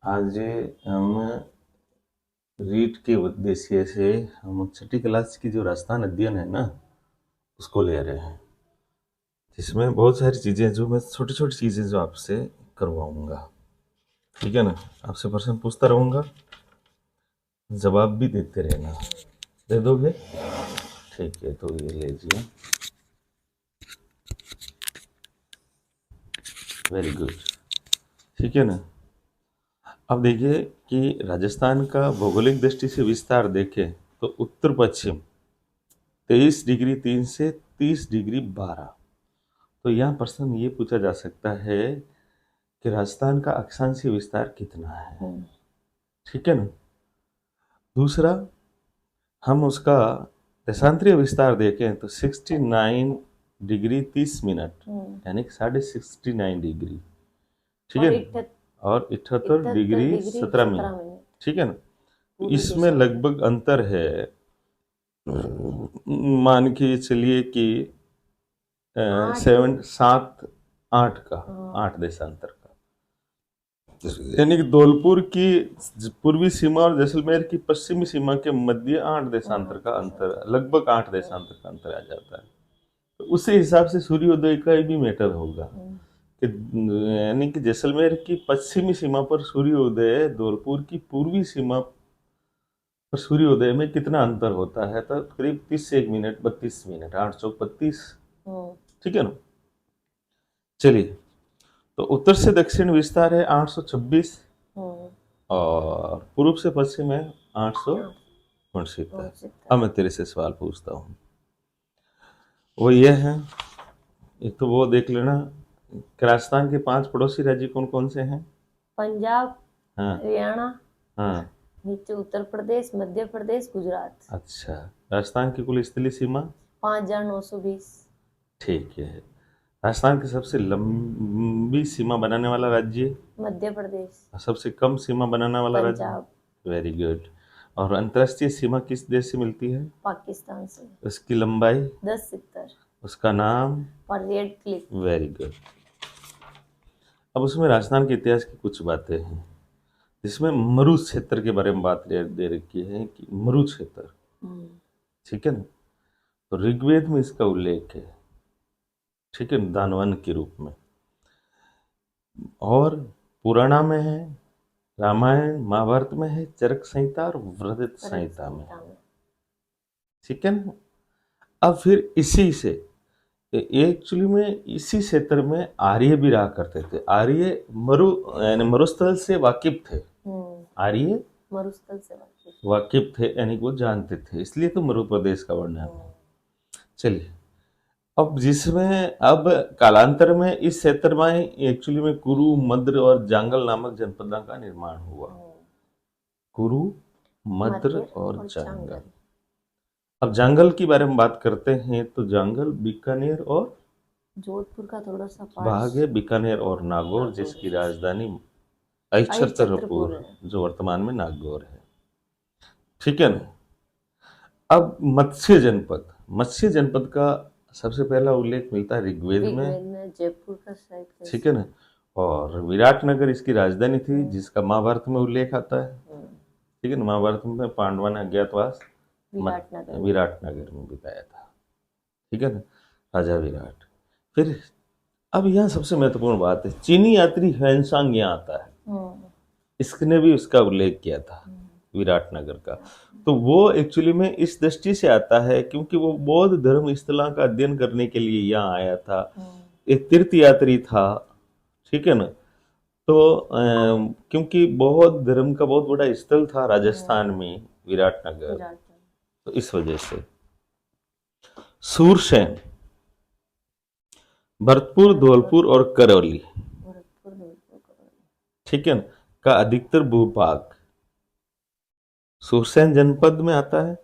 आज हम रीट के उद्देश्य से हम छठी क्लास की जो राजस्थान अध्ययन है ना उसको ले रहे हैं, जिसमें बहुत सारी चीज़ें जो मैं छोटी छोटी चीज़ें जो आपसे करवाऊंगा। ठीक है ना, आपसे प्रश्न पूछता रहूंगा, जवाब भी देते रहना। दे दोगे? ठीक है, तो ये लीजिए। Very good. ठीक है ना। अब देखिए कि राजस्थान का भौगोलिक दृष्टि से विस्तार देखें तो उत्तर पश्चिम 23 डिग्री 3 से 30 डिग्री 12। तो यहाँ प्रश्न ये पूछा जा सकता है कि राजस्थान का अक्षांशीय विस्तार कितना है। ठीक है ना। दूसरा, हम उसका देशांतरीय विस्तार देखें तो 69 डिग्री 30 मिनट यानी 69.5 डिग्री। ठीक है ना। और 78 डिग्री 17 मिनट। ठीक है ना। तो इसमें लगभग अंतर है, मान के चलिए कि 8 देशांतर का, यानी कि धौलपुर की पूर्वी सीमा और जैसलमेर की पश्चिमी सीमा के मध्य 8 देशांतर का अंतर, लगभग 8 देशांतर का अंतर आ जाता है। तो उसी हिसाब से सूर्योदय का भी मैटर होगा कि यानी कि जैसलमेर की पश्चिमी सीमा पर सूर्योदय धौलपुर की पूर्वी सीमा पर सूर्योदय में कितना अंतर होता है। तो करीब 30 से 1 मिनट 32 मिनट, 8 चौक 32। ठीक है ना। चलिए, तो उत्तर से दक्षिण विस्तार है 826 और पूर्व से पश्चिम है 869। अब मैं तेरे से सवाल पूछता हूँ, वो ये है, एक तो वो देख लेना कि राजस्थान के 5 पड़ोसी राज्य कौन कौन से हैं। पंजाब, हाँ, हरियाणा, हाँ, नीचे उत्तर प्रदेश, मध्य प्रदेश, गुजरात। अच्छा। राजस्थान की कुल स्थलीय सीमा 5,920। ठीक है। राजस्थान की सबसे लंबी सीमा बनाने वाला राज्य मध्य प्रदेश। सबसे कम सीमा बनाने वाला राज्य पंजाब। Very good. और अंतर्राष्ट्रीय सीमा किस देश से मिलती है। पाकिस्तान से। उसकी लंबाई 1070। उसका नाम परेड क्लिफ। Very good. अब उसमें राजस्थान के इतिहास की कुछ बातें हैं, जिसमें मरु क्षेत्र के बारे में बात दे रखी है कि मरु क्षेत्र। ठीक है ना। तो ऋग्वेद में इसका उल्लेख है, ठीक है, दानवन के रूप में, और पुराणा में है, रामायण महाभारत में है, चरक संहिता और वृहद संहिता में। ठीक है ना। अब फिर इसी से एक्चुअली में इसी क्षेत्र में आर्य भी रहा करते थे। आर्य मरु यानी मरुस्थल से वाकिफ थे। आर्य मरुस्थल से वाकिफ थे यानी वो जानते थे, इसलिए तो मरु प्रदेश का वर्णन है। चलिए, अब जिसमें अब कालांतर में इस क्षेत्र में एक्चुअली में कुरु, मद्र और जांगल नामक जनपदों का निर्माण हुआ। कुरु, मद्र और जांगल। अब जांगल के बारे में बात करते हैं तो जांगल बीकानेर और जोधपुर का थोड़ा सा भाग है, बीकानेर और नागौर, जिसकी राजधानी अहिच्छत्रपुर जो वर्तमान में नागौर है। ठीक है ना। अब मत्स्य जनपद का सबसे पहला उल्लेख मिलता है ऋग्वेद में, जयपुर का शायद। ठीक है ना। और विराटनगर इसकी राजधानी थी, जिसका महाभारत में उल्लेख आता है। ठीक है ना। महाभारत में पांडवों ने अज्ञातवास विराटनगर में बिताया था। ठीक है ना, राजा विराट। फिर अब यहाँ सबसे महत्वपूर्ण बात है, चीनी यात्री ह्वेनसांग यहाँ आता है, इसने भी उसका उल्लेख किया था विराटनगर का। तो वो एक्चुअली में इस दृष्टि से आता है क्योंकि वो बौद्ध धर्म स्थलों का अध्ययन करने के लिए यहाँ आया था, एक तीर्थ यात्री था। ठीक है ना। तो क्योंकि बौद्ध धर्म का बहुत बड़ा स्थल था राजस्थान में विराटनगर, तो इस वजह से सूरसेन, भरतपुर, धौलपुर और करौली, ठीक है ना, का अधिकतर भूभाग सूरसेन जनपद में आता है,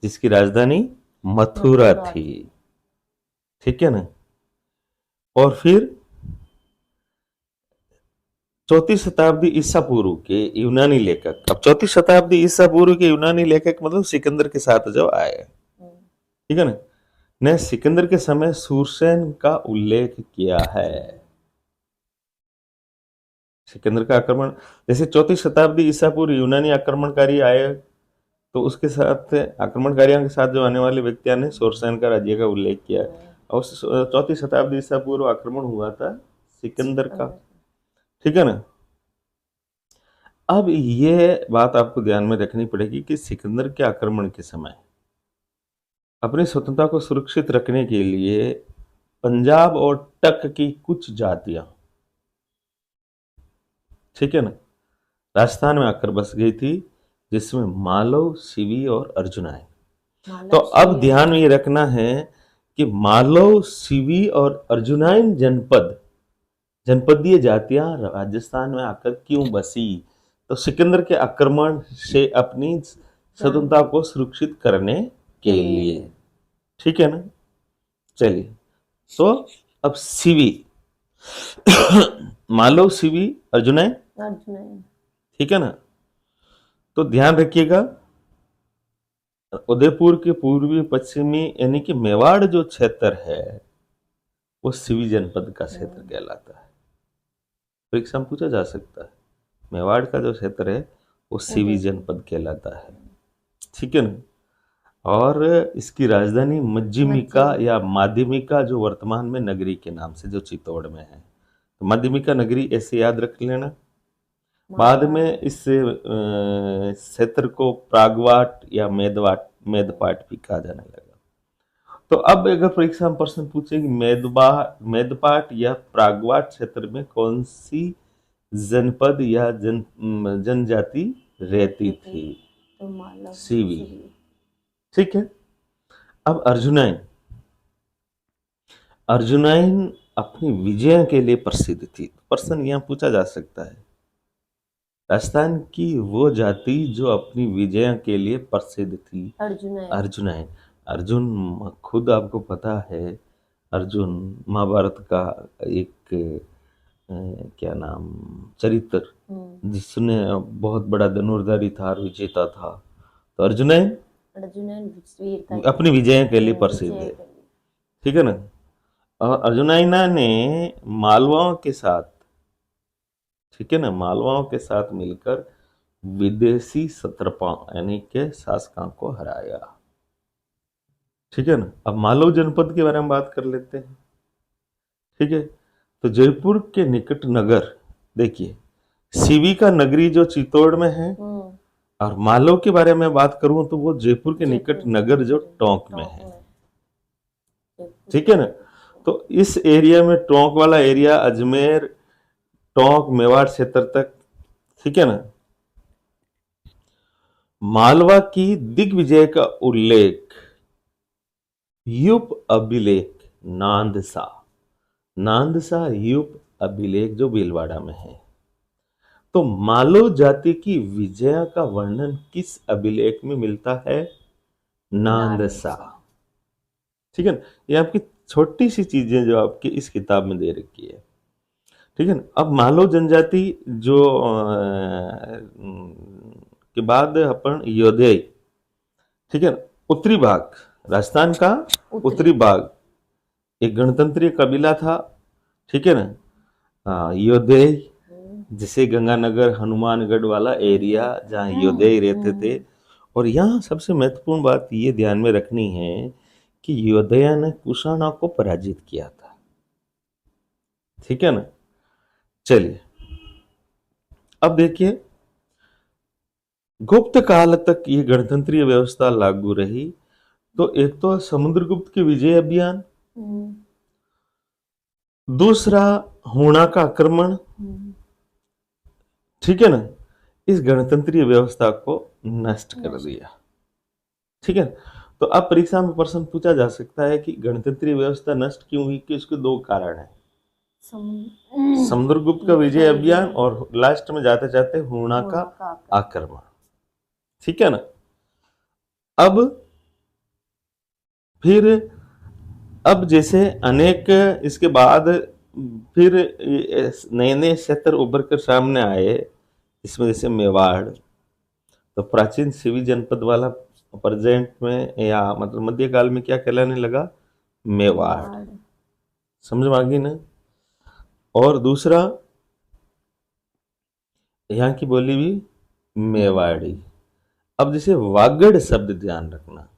जिसकी राजधानी मथुरा थी। ठीक है ना। और फिर 4वीं शताब्दी ईसा पूर्व के यूनानी लेखक, अब 4वीं शताब्दी ईसा पूर्व के यूनानी लेखक मतलब सिकंदर के साथ जब आए, ठीक है ना, ने सिकंदर के समय सूरसेन का उल्लेख किया है। सिकंदर का आक्रमण, जैसे 4वीं शताब्दी ईसा पूर्व यूनानी आक्रमणकारी आए, तो उसके साथ आक्रमणकारियों के साथ जो आने वाले व्यक्तियों ने शोरसेन का राज्य का उल्लेख किया। और 4वीं शताब्दी ईसा पूर्व आक्रमण हुआ था सिकंदर का, ठीक है ना। अब ये बात आपको ध्यान में रखनी पड़ेगी कि सिकंदर के आक्रमण के समय अपनी स्वतंत्रता को सुरक्षित रखने के लिए पंजाब और टक की कुछ जातियां, ठीक है ना, राजस्थान में आकर बस गई थी, जिसमें मालव, सिवी और अर्जुनाई। तो अब ध्यान में ये रखना है कि मालव, सिवी और अर्जुनाइन जनपदीय जातियां राजस्थान में आकर क्यों बसी? तो सिकंदर के आक्रमण से अपनी स्वतंत्रता को सुरक्षित करने के लिए, ठीक है ना। चलिए, तो अब सिवी मालव, सिवी, अर्जुनाइन, ठीक है ना। तो ध्यान रखिएगा, उदयपुर के पूर्वी पश्चिमी यानी कि मेवाड़ जो क्षेत्र है वो सिवी जनपद का क्षेत्र कहलाता है। परीक्षा में पूछा जा सकता है, मेवाड़ का जो क्षेत्र है वो सिवी जनपद कहलाता है, ठीक है ना। और इसकी राजधानी मध्यमिका या माध्यमिका, जो वर्तमान में नगरी के नाम से जो चित्तौड़ में है, तो मध्यमिका नगरी ऐसे याद रख लेना। बाद में इस क्षेत्र को प्रागवाट या मेदपाट भी कहा जाने लगा। तो अब अगर परीक्षा में प्रश्न पूछे कि मेदपाट या प्रागवाट क्षेत्र में कौन सी जनपद या जनजाति रहती थी? तो सीवी, ठीक है। अब अर्जुनाइन अपनी विजय के लिए प्रसिद्ध थी। प्रश्न यहां पूछा जा सकता है, राजस्थान की वो जाति जो अपनी विजय के लिए प्रसिद्ध थी, अर्जुनाइन। अर्जुन खुद आपको पता है, अर्जुन महाभारत का एक क्या नाम चरित्र, जिसने बहुत बड़ा धनुर्धारी था और विजेता था। तो अर्जुनाइन अपनी विजय के लिए प्रसिद्ध है, ठीक है ना। और अर्जुनाइना ने मालवाओं के साथ, ठीक है ना, मालवाओं के साथ मिलकर विदेशी सत्रपा यानी के शासकों को हराया, ठीक है ना। अब मालव जनपद के बारे में बात कर लेते हैं, ठीक है। तो जयपुर के निकट नगर, देखिए सीवी का नगरी जो चित्तौड़ में है, और मालव के बारे में बात करूं तो वो जयपुर के निकट नगर जो टोंक में है, ठीक है ना। तो इस एरिया में टोंक वाला एरिया अजमेर, टोंक, मेवाड़ क्षेत्र तक, ठीक है ना। मालवा की दिग्विजय का उल्लेख युप अभिलेख नांदसा युप अभिलेख जो भीलवाड़ा में है। तो मालव जाति की विजय का वर्णन किस अभिलेख में मिलता है? नांदसा, ठीक है ना। ये आपकी छोटी सी चीजें जो आपकी इस किताब में दे रखी है, ठीक है ना। अब मालव जनजाति जो के बाद अपन योधेय, ठीक है ना, उत्तरी भाग, राजस्थान का उत्तरी भाग एक गणतंत्रीय कबीला था, ठीक है ना। योधेय, जिसे गंगानगर, हनुमानगढ़ वाला एरिया जहाँ योधेय रहते थे। और यहाँ सबसे महत्वपूर्ण बात ये ध्यान में रखनी है कि योधेय ने कुषाणों को पराजित किया था, ठीक है ना। चलिए, अब देखिए, गुप्त काल तक ये गणतंत्रीय व्यवस्था लागू रही। तो एक तो समुद्रगुप्त के विजय अभियान, दूसरा हूणा का आक्रमण, ठीक है ना, इस गणतंत्रीय व्यवस्था को नष्ट कर दिया, ठीक है। तो अब परीक्षा में प्रश्न पूछा जा सकता है कि गणतंत्रीय व्यवस्था नष्ट क्यों हुई, कि इसके दो कारण है, समुद्रगुप्त का विजय अभियान और लास्ट में जाते जाते हूणा का आक्रमण, ठीक है ना। अब फिर अब जैसे अनेक इसके बाद फिर नए नए क्षेत्र उभर कर सामने आए, इसमें जैसे मेवाड़, तो प्राचीन सिवी जनपद वाला प्रेजेंट में या मतलब मध्यकाल में क्या कहलाने लगा? मेवाड़, समझ में आ गई ना। और दूसरा यहाँ की बोली भी मेवाड़ी। अब जैसे वागड़ शब्द ध्यान रखना।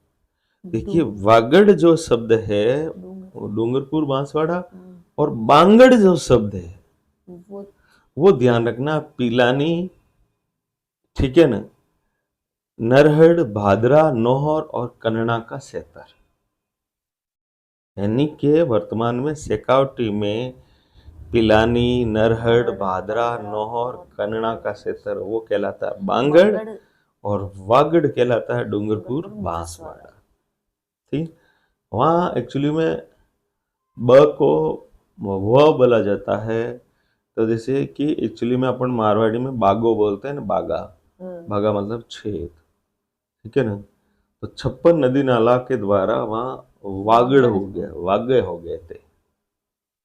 देखिए वागड़ जो शब्द है वो डूंगरपुर बांसवाड़ा, और बांगड़ जो शब्द है वो वो ध्यान रखना पिलानी, ठीक है ना, नरहड़, भादरा, नौहर और कन्ना का सेतर। यानी कि वर्तमान में शेखावटी में पिलानी, नरहड़, भादरा, नौहर, कन्ना का सेतर वो कहलाता है बांगड़, और वागड़ कहलाता है डूंगरपुर बांसवाड़ा। ठीक, वहाँ एक्चुअली में ब को व बोला जाता है। तो जैसे कि एक्चुअली में अपन मारवाड़ी में बागो बोलते हैं ना, बागा, बागा मतलब छेद, ठीक है ना। तो 56 नदी नाला के द्वारा वहाँ वागड़ हो गया, वागे हो गए थे,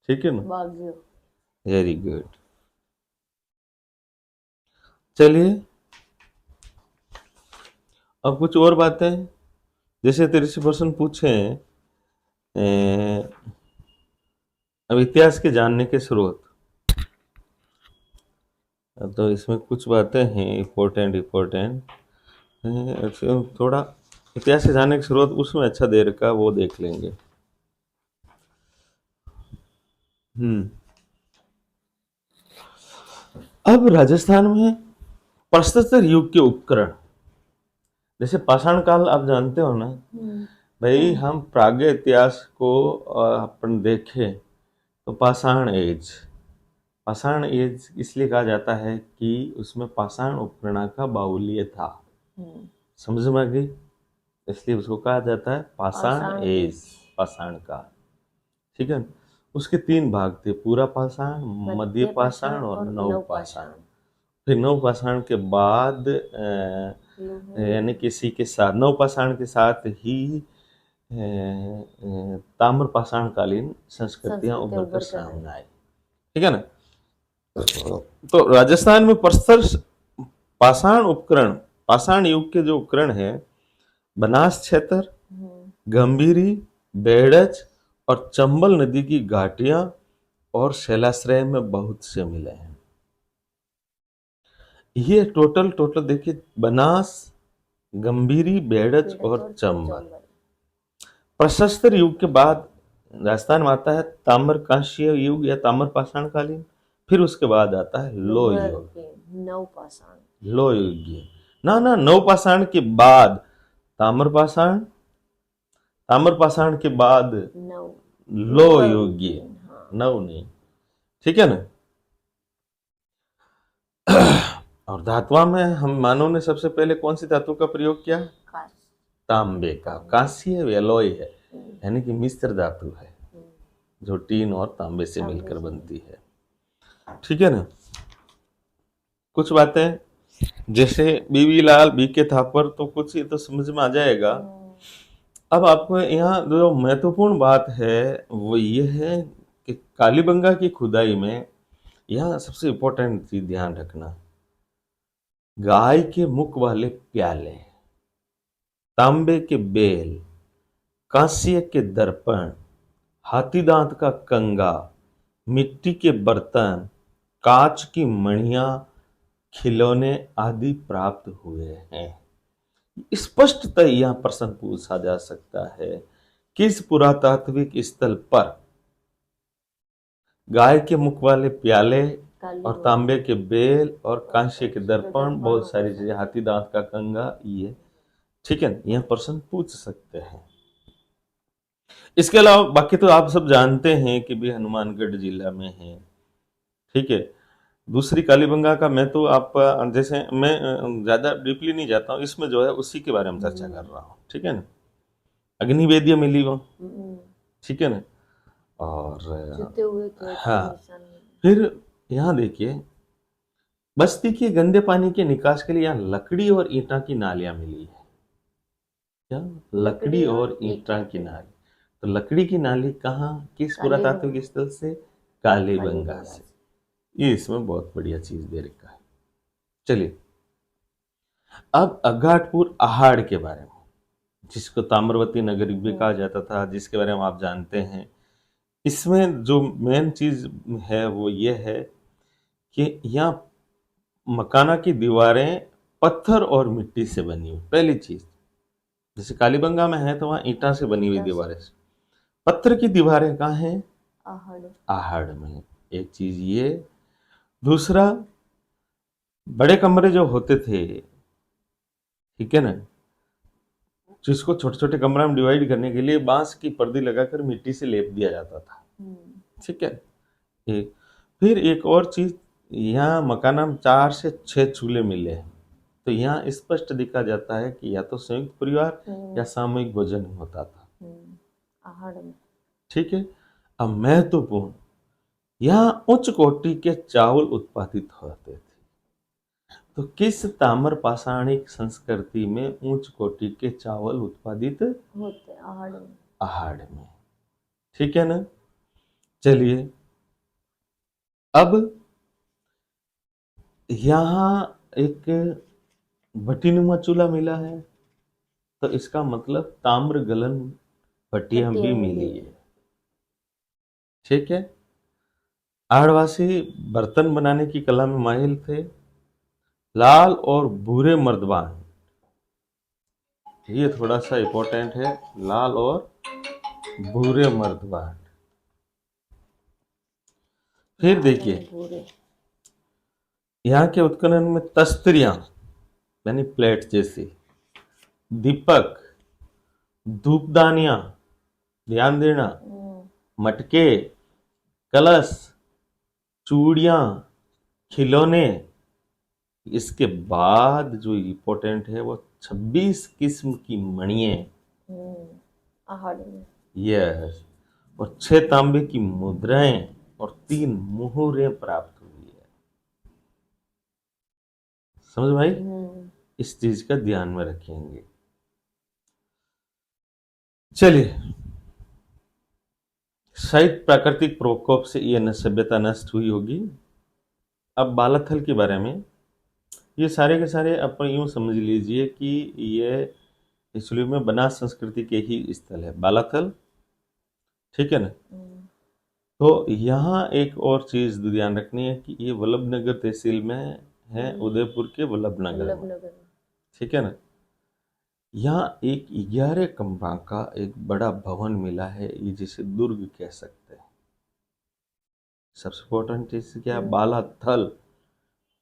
ठीक है ना। Very good. चलिए अब कुछ और बातें, जैसे 30% पूछे अब इतिहास के जानने के स्रोत, तो इसमें कुछ बातें हैं इम्पोर्टेंट। थोड़ा इतिहास से जानने के स्रोत उसमें अच्छा दे रखा, वो देख लेंगे। अब राजस्थान में प्रस्तोत्तर युग के उपकरण, जैसे पाषाण काल आप जानते हो ना भाई। हम प्राग्ञ इतिहास को अपन देखें तो पाषाण एज, पाषाण एज इसलिए कहा जाता है कि उसमें पाषाण उपकरण का बाहुल्य था। समझ में आ गई? इसलिए उसको कहा जाता है पाषाण एज, पाषाण काल, ठीक है। उसके 3 भाग थे, पूरा पाषाण, मध्य पाषाण और नव पाषाण। फिर नव पाषाण के बाद यानी किसी के साथ नव पाषाण के साथ ही ताम्र पाषाण कालीन संस्कृतियां उभर कर सामने आई, ठीक है ना। तो राजस्थान में प्रस्तर पाषाण उपकरण, पाषाण युग के जो उपकरण है, बनास क्षेत्र, गंभीरी, बेड़च और चंबल नदी की घाटियां और शैलाश्रय में बहुत से मिले हैं। ये टोटल देखिए, बनास, गंभीरी, बेड़च और चंबल। प्रशस्तर युग के बाद राजस्थान में आता है ताम्र कांस्य युग या ताम्र पाषाण कालीन। फिर उसके बाद आता है लोह युग, नव पाषाण, लोह युग ना नव पाषाण के बाद ताम्र पाषाण, ताम्र पाषाण के बाद लोह युग, नव नहीं, ठीक है ना। और धातुआ में हम मानव ने सबसे पहले कौन सी धातु का प्रयोग किया? तांबे का। कांस्य एलॉय है, यानी कि मिश्र धातु है जो टीन और तांबे से मिलकर बनती है, ठीक है ना। कुछ बातें जैसे बीवी लाल, बीके थापर, तो कुछ ये तो समझ में आ जाएगा। अब आपको यहाँ जो महत्वपूर्ण बात है वो ये है कि कालीबंगा की खुदाई में यहाँ सबसे इंपॉर्टेंट चीज ध्यान रखना, गाय के मुख वाले प्याले, तांबे के बेल, कांस्य के दर्पण, हाथी दांत का कंगा, मिट्टी के बर्तन, कांच की मणियां, खिलौने आदि प्राप्त हुए हैं। स्पष्टतः यह प्रश्न पूछा जा सकता है, किस पुरातात्विक स्थल पर गाय के मुख वाले प्याले और तांबे के बेल और कांस्य के दर्पण, बहुत सारी चीजें, हाथी दांत का कंगा, ये ठीक है, यह प्रश्न पूछ सकते हैं। इसके अलावा बाकी तो आप सब जानते हैं कि भी हनुमानगढ़ जिला में है, ठीक है। दूसरी कालीबंगा का मैं तो आप जैसे मैं ज्यादा डीपली नहीं जाता हूँ, इसमें जो है उसी के बारे में चर्चा कर रहा हूँ, ठीक है ना। अग्निवेद्य मिली वो, ठीक है ना। और हाँ, फिर यहाँ देखिए बस्ती के गंदे पानी के निकास के लिए यहाँ लकड़ी और ईंटा की नालियां मिली है। क्या? लकड़ी और ईंटा की नाली। तो लकड़ी की नाली कहाँ, किस पुरातात्विक स्थल से? कालीबंगा से। ये इसमें बहुत बढ़िया चीज दे रखा है। चलिए अब अघाटपुर आहाड़ के बारे में, जिसको ताम्रवती नगर भी कहा जाता था, जिसके बारे में आप जानते हैं। इसमें जो मेन चीज है वो ये है कि यहाँ मकाना की दीवारें पत्थर और मिट्टी से बनी हुई, पहली चीज। जैसे कालीबंगा में है तो वहां ईंटा से बनी हुई ईंटा से। दीवारें। पत्थर की दीवारें कहाँ हैं? आहड़। आहड़ में। एक चीज ये। दूसरा, बड़े कमरे जो होते थे, ठीक है ना, जिसको छोटे छोटे कमरा में डिवाइड करने के लिए बांस की पर्दी लगाकर मिट्टी से लेप दिया जाता था, ठीक है। एक, फिर एक और चीज, यहाँ मकाना में 4 से 6 चूल्हे मिले हैं, तो यहाँ स्पष्ट दिखा जाता है कि या तो संयुक्त परिवार या सामूहिक भोजन होता था, आहड़ में। ठीक है। अब महत्वपूर्ण, यहाँ उच्च कोटि के चावल उत्पादित होते थे। तो किस ताम्र पाषाणिक संस्कृति में उच्च कोटि के चावल उत्पादित होते? आहड़ में। आहड़ में, ठीक है ना। चलिए, अब यहाँ एक भट्टीनुमा चूल्हा मिला है, तो इसका मतलब ताम्र गलन भट्टियां भी मिली है, ठीक है। आहड़वासी बर्तन बनाने की कला में माहिर थे। लाल और भूरे मर्दबान, ये थोड़ा सा इंपॉर्टेंट है, लाल और भूरे मर्दबान। फिर देखिए, भूरे। यहाँ के उत्खनन में तस्तरियां यानी प्लेट जैसी, दीपक, धूपदानियां, ध्यान देना, मटके, कलश, चूड़ियां, खिलौने। इसके बाद जो इंपॉर्टेंट है वो 26 किस्म की मणिये, आहड़ में। यस, और 6 तांबे की मुद्राएं और 3 मुहरें प्राप्त हुई है। समझ भाई? इस चीज का ध्यान में रखेंगे। चलिए, शायद प्राकृतिक प्रकोप से यह सभ्यता नष्ट हुई होगी। अब बालाथल के बारे में, ये सारे के सारे अपन यूं समझ लीजिए कि ये एक्चुअली में बनास संस्कृति के ही स्थल है बालाथल, ठीक है ना। तो यहाँ एक और चीज ध्यान रखनी है कि ये वल्लभनगर तहसील में है, उदयपुर के वल्लभनगर में, ठीक है ना। यहाँ एक 11 कमरा का एक बड़ा भवन मिला है, ये जिसे दुर्ग कह सकते हैं। सबसे इम्पोर्टेंट चीज क्या है? बालाथल।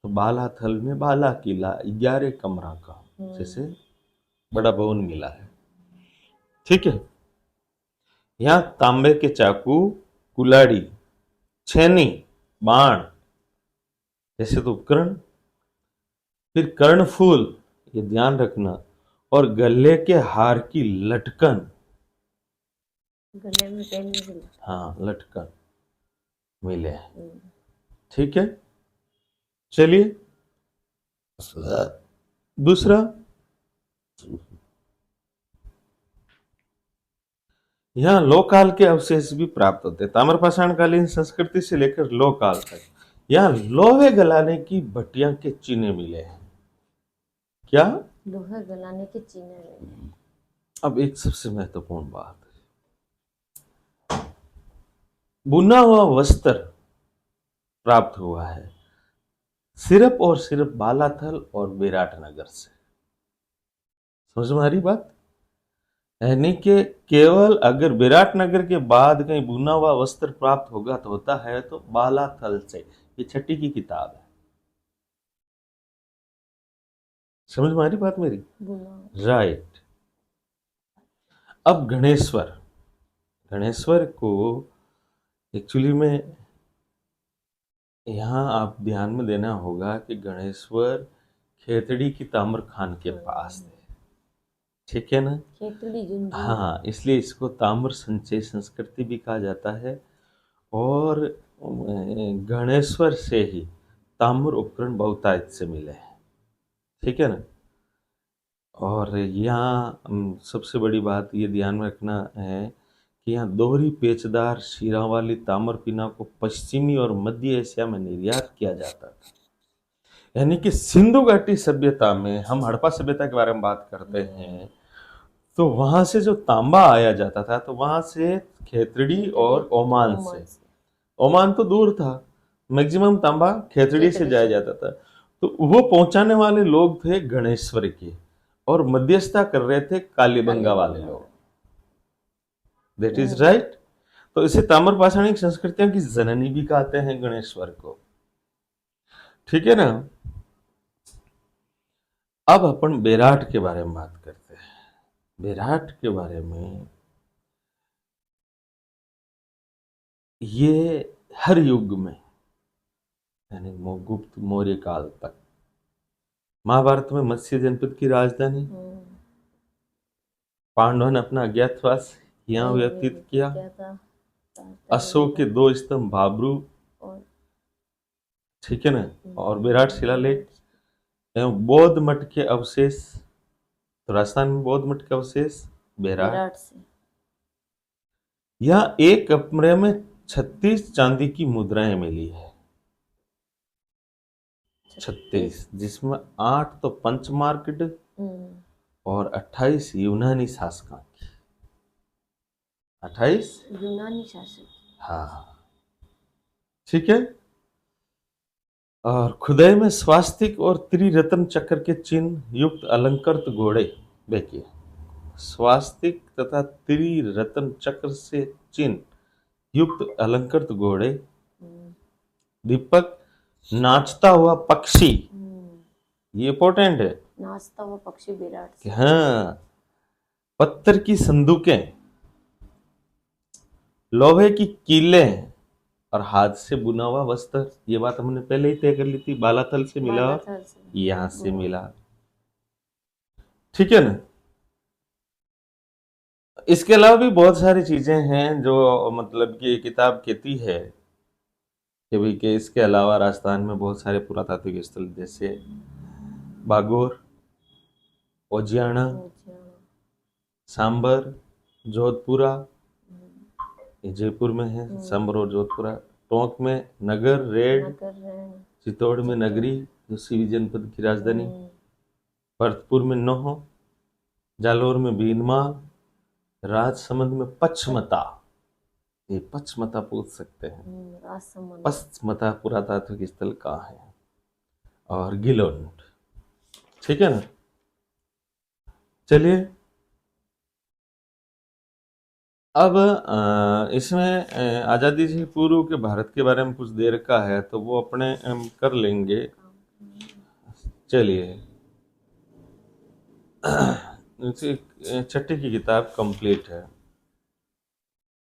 तो बालाथल में बाला किला 11 कमरा का जैसे बड़ा भवन मिला है, ठीक है। यहाँ तांबे के चाकू, कुल्हाड़ी, छेनी, बाण जैसे तो उपकरण, फिर कर्णफूल, ये ध्यान रखना, और गले के हार की लटकन, गले में पहनने के लिए, हाँ लटकन मिले हैं, ठीक है। चलिए, दूसरा, यहाँ लोहकाल के अवशेष भी प्राप्त होते हैं। ताम्रपाषाण कालीन संस्कृति से लेकर लोहकाल तक यहाँ लोहे गलाने की भट्टियां के चिन्ह मिले हैं। क्या? लोहे गलाने के चिन्ह मिले। अब एक सबसे महत्वपूर्ण बात, बुना हुआ वस्त्र प्राप्त हुआ है सिर्फ और सिर्फ बालाथल और विराटनगर से। समझ में आ रही बात? यानी कि केवल अगर विराटनगर के बाद कहीं बुना हुआ वस्त्र प्राप्त होगा तो होता है तो बालाथल से। ये छठी की किताब है। समझ में आ रही बात मेरी? राइट। अब गणेश्वर, गणेश्वर को एक्चुअली में यहाँ आप ध्यान में देना होगा कि गणेश्वर खेतड़ी की ताम्र खान के पास थे, ठीक है ना। खेतड़ी, हाँ, इसलिए इसको ताम्र संचय संस्कृति भी कहा जाता है। और गणेश्वर से ही ताम्र उपकरण बहुतायत से मिले हैं, ठीक है ना। और यहाँ सबसे बड़ी बात ये ध्यान में रखना है कि यहाँ दोहरी पेचदार शीरा वाली ताम्र पीना को पश्चिमी और मध्य एशिया में निर्यात किया जाता था। यानी कि सिंधु घाटी सभ्यता में, हम हड़प्पा सभ्यता के बारे में बात करते हैं, तो वहां से जो तांबा आया जाता था तो वहां से खेतड़ी और ओमान से, ओमान तो दूर था, मैक्सिमम तांबा खेतड़ी से जाया जाता था। तो वो पहुंचाने वाले लोग थे गणेश्वर के, और मध्यस्थता कर रहे थे कालीबंगा वाले लोग। That is right. तो इसे ताम्रपाषाणिक संस्कृतियों की जननी भी कहते हैं गणेश्वर को। ठीक है ना। अब अपन बेराट के बारे में बात करते हैं। बेराट के बारे में, ये हर युग में, यानी गुप्त मौर्य काल तक, महाभारत में मत्स्य जनपद की राजधानी, पांडवों ने अपना अज्ञातवास यहाँ व्यतीत किया। क्या था? अशोक के 2 स्तंभ भाब्रू, और ठीक है ना, और विराट शिलालेख एवं बौद्ध मठ के अवशेष। तो राजस्थान में बौद्ध मठ के अवशेष बेराट। विराट से यहाँ एक कमरे में 36 चांदी की मुद्राएं मिली है। 36, जिसमें 8 तो पंचमार्कड और 28 यूनानी शासकों की। 28 यूनानी शासक। हाँ, ठीक है। और खुदाई में स्वास्तिक और त्रिरत्न चक्र के चिन्ह युक्त अलंकृत घोड़े देखिए। स्वास्तिक तथा त्रिरत्न चक्र से चिन्ह युक्त अलंकृत घोड़े, दीपक, नाचता हुआ पक्षी, ये इंपॉर्टेंट है। नाचता हुआ पक्षी विराट से। हाँ, पत्थर की संदूकें, लोहे की कीलें और हाथ से बुना हुआ वस्त्र। ये बात हमने पहले ही तय कर ली थी, बालाथल से मिला और यहां से मिला। ठीक है ना। इसके अलावा भी बहुत सारी चीजें हैं जो मतलब कि ये किताब कहती है कि भाई कि इसके अलावा राजस्थान में बहुत सारे पुरातात्विक स्थल जैसे बागोर, ओजियाना, सांबर, जोधपुरा, ये जयपुर में है, सांबर और जोधपुरा। टोंक में नगर रेड, चित्तौड़ में नगरी जो सीवी जनपद की राजधानी, भरतपुर में नोह, जालोर में बीनमाल, राजसमंद में पचमता। ये पचमता पूछ सकते हैं, पचमता पुरातात्विक स्थल कहाँ है, और गिलोन। ठीक है ना। चलिए अब इसमें आज़ादी से पूर्व के भारत के बारे में कुछ देर का है तो वो अपने कर लेंगे। चलिए छठी की किताब कंप्लीट है।